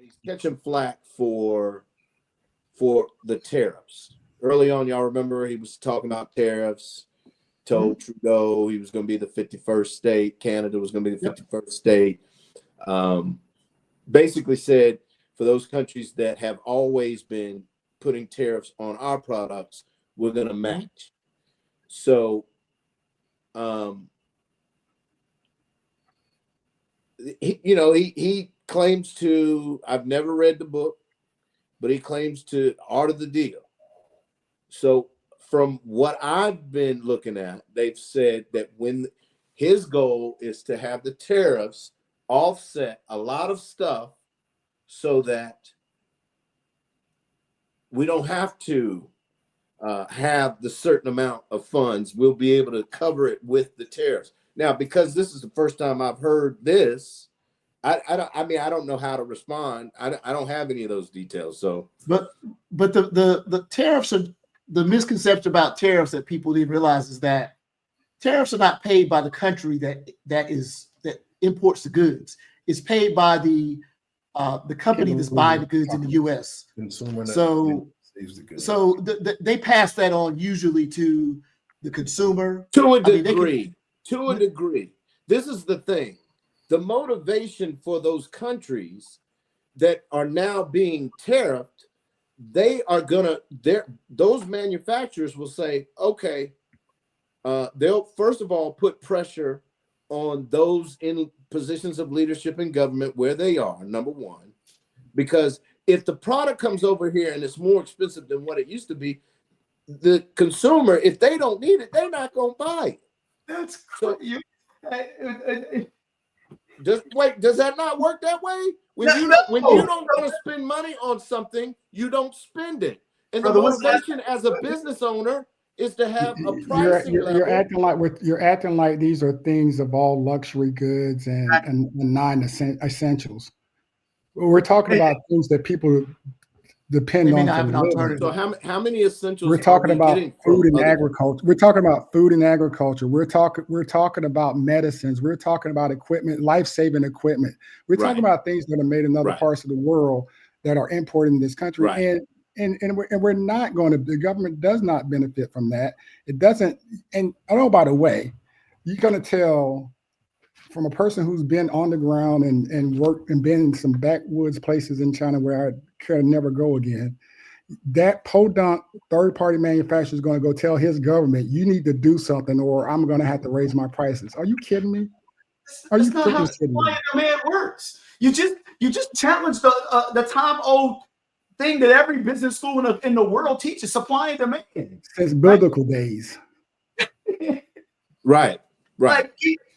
he's catching flack for the tariffs. Early on, y'all remember he was talking about tariffs, told Trudeau he was going to be the 51st state, Canada was going to be the 51st state. Basically said for those countries that have always been putting tariffs on our products, we're going to match. So, he claims to, I've never read the book, but he claims to Art of the Deal. So from what I've been looking at, they've said that when his goal is to have the tariffs offset a lot of stuff so that we don't have to have the certain amount of funds, we'll be able to cover it with the tariffs. Now, because this is the first time I've heard this, I don't know how to respond. I don't have any of those details. So, but the tariffs are the misconception about tariffs that people didn't realize is that tariffs are not paid by the country that imports the goods. It's paid by the company that's buying the goods in the U.S. So they pass that on usually to the consumer to a degree. To a degree. This is the thing. The motivation for those countries that are now being tariffed, those manufacturers will say, okay, they'll first of all put pressure on those in positions of leadership in government where they are, number one, because if the product comes over here and it's more expensive than what it used to be, the consumer, if they don't need it, they're not going to buy it. That's so. Does that not work that way? When you don't want to spend money on something, you don't spend it. And the motivation as a business owner is to have a pricing level. You're acting like these are things of all luxury goods and non-essentials. We're talking about things that people depend on. So how many essentials? We're talking about food and agriculture. We're talking about food and agriculture. We're talking about medicines. We're talking about equipment, life-saving equipment. We're talking about things that are made in other parts of the world that are imported in this country. And we're not going to. The government does not benefit from that. It doesn't. And by the way, you're going to tell from a person who's been on the ground and worked and been in some backwoods places in China where I could never go again, that podunk third-party manufacturer is going to go tell his government, you need to do something or I'm going to have to raise my prices. Are you kidding me? That's not how supply and demand works. You just challenge the time-old thing that every business school in the world teaches: supply and demand. Since biblical days. Right. Like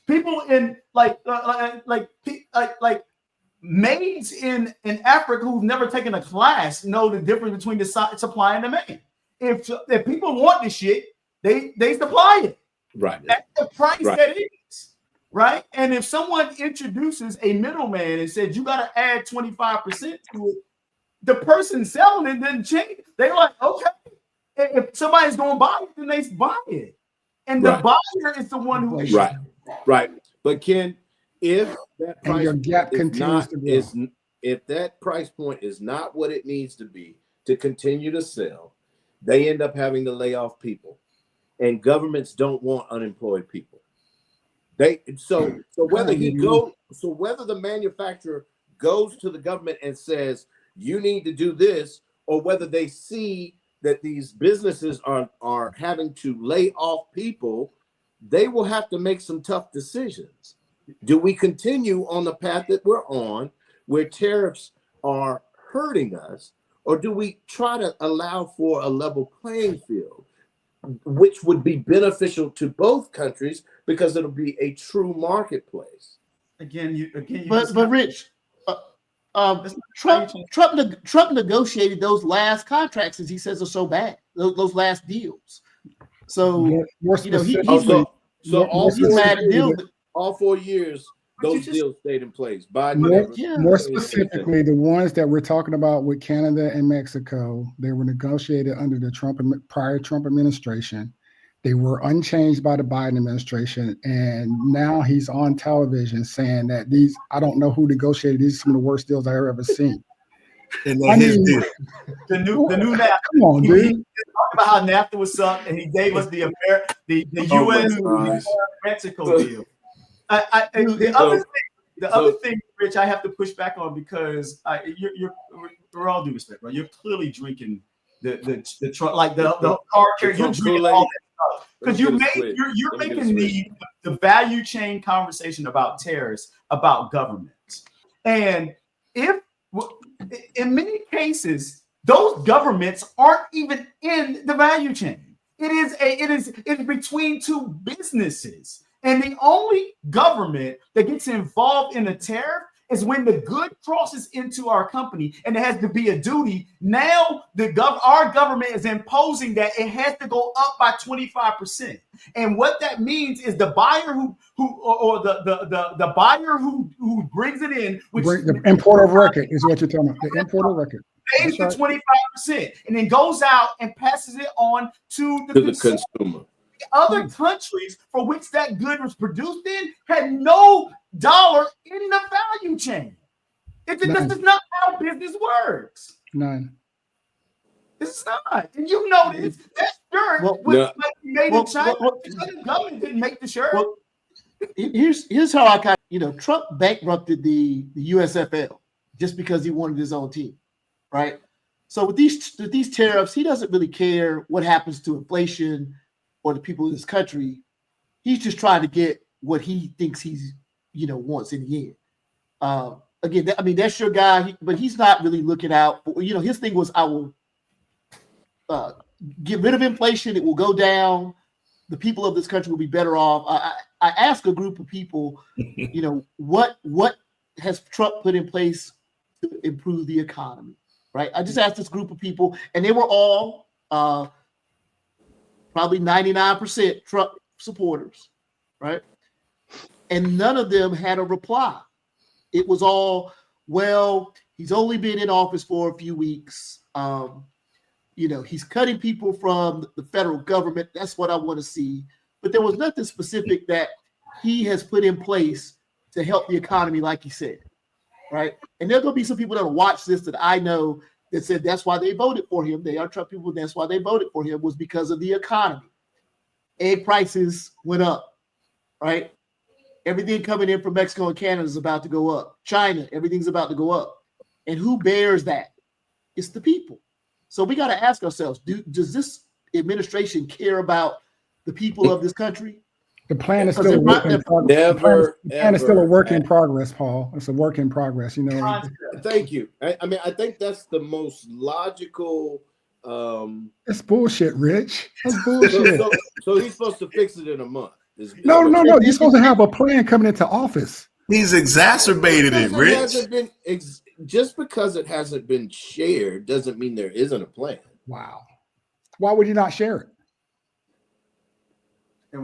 people in like maids in Africa who've never taken a class know the difference between the supply and demand. If people want this shit, they supply it. Right. That's the price that is. Right. And if someone introduces a middleman and says you got to add 25% to it, the person selling it didn't change. They're like, okay, if somebody's going to buy it, then they buy it. And the buyer is the one who is right. But Ken, if that price your gap continues to grow, if that price point is not what it needs to be to continue to sell, they end up having to lay off people, and governments don't want unemployed people. So whether the manufacturer goes to the government and says you need to do this, or whether they see that these businesses are having to lay off people, they will have to make some tough decisions. Do we continue on the path that we're on where tariffs are hurting us, or do we try to allow for a level playing field, which would be beneficial to both countries because it'll be a true marketplace? But Rich, Trump negotiated those last contracts, as he says, are so bad. Those last deals. So all 4 years, those deals stayed in place. More specifically, the ones that we're talking about with Canada and Mexico, they were negotiated under the prior Trump administration. They were unchanged by the Biden administration, and now he's on television saying that I don't know who negotiated these. Some of the worst deals I've ever seen. And then his deal. The new NAFTA. Come on, dude. He talked about how NAFTA was sucked, and he gave us the U.S. Mexico deal. The other thing, Rich, I have to push back on because we're all due respect, right? You're clearly drinking the Trump, like the car carrier. You're drinking all that stuff because you're making the value chain conversation about tariffs about governments, and if in many cases those governments aren't even in the value chain. It's between two businesses. And the only government that gets involved in a tariff is when the good crosses into our company and it has to be a duty. Now our government is imposing that it has to go up by 25%. And what that means is the buyer the buyer who brings it in, which the importer of record is what you're talking about. The importer of record pays the 25% and then goes out and passes it on to the consumer. Other countries for which that good was produced in had no dollar in the value chain. This is not how business works. None. This is not. And you know this. That shirt was made in China. The government didn't make the shirt. Well, here's how I Trump bankrupted the USFL just because he wanted his own team, right? So with these tariffs, he doesn't really care what happens to inflation or the people in this country. He's just trying to get what he thinks he's wants in the end. Again, that's your guy, but he's not really looking out. His thing was, I will get rid of inflation. It will go down. The people of this country will be better off. I asked a group of people, what has Trump put in place to improve the economy, right? I just asked this group of people, and they were all probably 99% Trump supporters, right? And none of them had a reply. It was all, well, he's only been in office for a few weeks. He's cutting people from the federal government. That's what I want to see. But there was nothing specific that he has put in place to help the economy, like he said, right? And there's going to be some people that will watch this that I know that said that's why they voted for him. They are Trump people. That's why they voted for him, was because of the economy. Egg prices went up, right? Everything coming in from Mexico and Canada is about to go up. China, everything's about to go up. And who bears that? It's the people. So we got to ask ourselves, does this administration care about the people of this country? The plan is still a work in progress. The plan is still a work in progress, Paul. It's a work in progress, Thank you. I think that's the most logical. It's bullshit, Rich. That's bullshit. So he's supposed to fix it in a month. No. You're supposed to have a plan coming into office. He's exacerbated it, Rich. Just because it hasn't been shared doesn't mean there isn't a plan. Wow. Why would you not share it?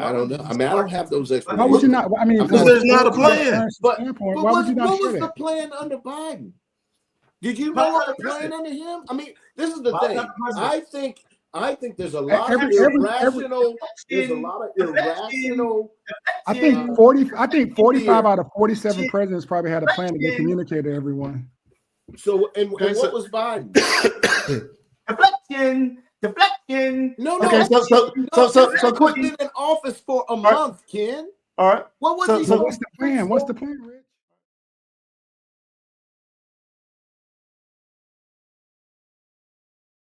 I don't know. I don't have those explanations. Why would you not? Because there's not a plan. But what was the plan under Biden? Did you know what the plan under him? This is the thing. I think there's a lot of irrational. There's a lot of irrational. I think 45 out of 47 presidents probably had a plan to get communicated to everyone. So and what was Biden? Deflection. No. Okay, so quick. Been in office for a month, Ken. All right. What was he? So what's the plan? What's the plan, Rich?